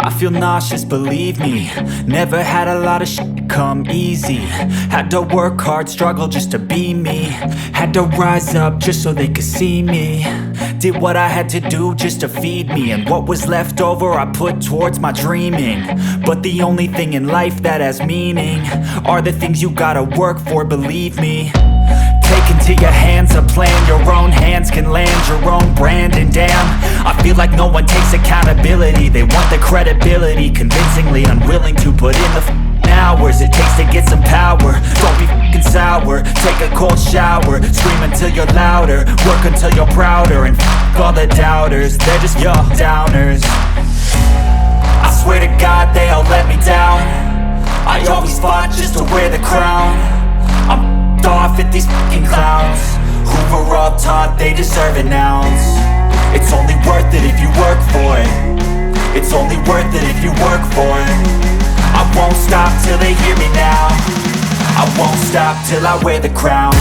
I feel nauseous, believe me. Never had a lot of shit come easy. Had to work hard, struggle just to be me. Had to rise up just so they could see me. Did what I had to do just to feed me, and what was left over I put towards my dreaming. But the only thing in life that has meaning are the things you gotta work for, believe me. Take into your hands a plan, your own hands can land your own brand. And damn, I feel like no one takes accountability. They want the credibility, convincingly unwilling to put in the hours it takes to get some power. Don't be f***ing sour, take a cold shower. Scream until you're louder, work until you're prouder. And f*** all the doubters, they're just your downers. I swear to God they all let me down. I always fought just to wear the crown. I'm off at these fucking clowns who were all taught they deserve an ounce. It's only worth it if you work for it. It's only worth it if you work for it. I won't stop till they hear me now. I won't stop till I wear the crown.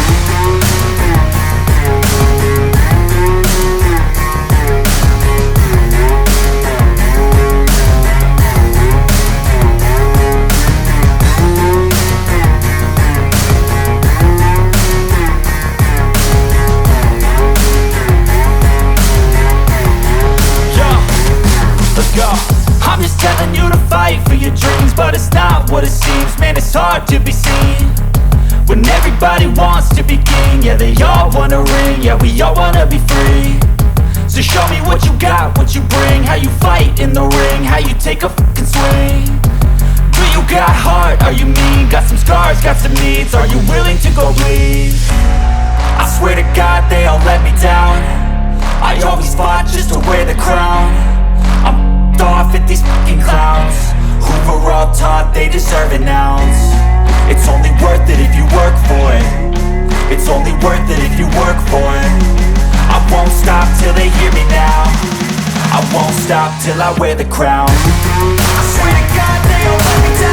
I'm just telling you to fight for your dreams, but it's not what it seems. Man, it's hard to be seen when everybody wants to be king. Yeah, they all wanna ring, yeah, we all wanna be free. So show me what you got, what you bring, how you fight in the ring, how you take a fucking swing. Do you got heart, are you mean? Got some scars, got some needs, are you willing to go bleed? I swear to God they all let me down. I always fought just to wear the crown. I'm off at these fucking clowns who were all taught they deserve an ounce. It's only worth it if you work for it. It's only worth it if you work for it. I won't stop till they hear me now. I won't stop till I wear the crown. I swear to God they all let me down.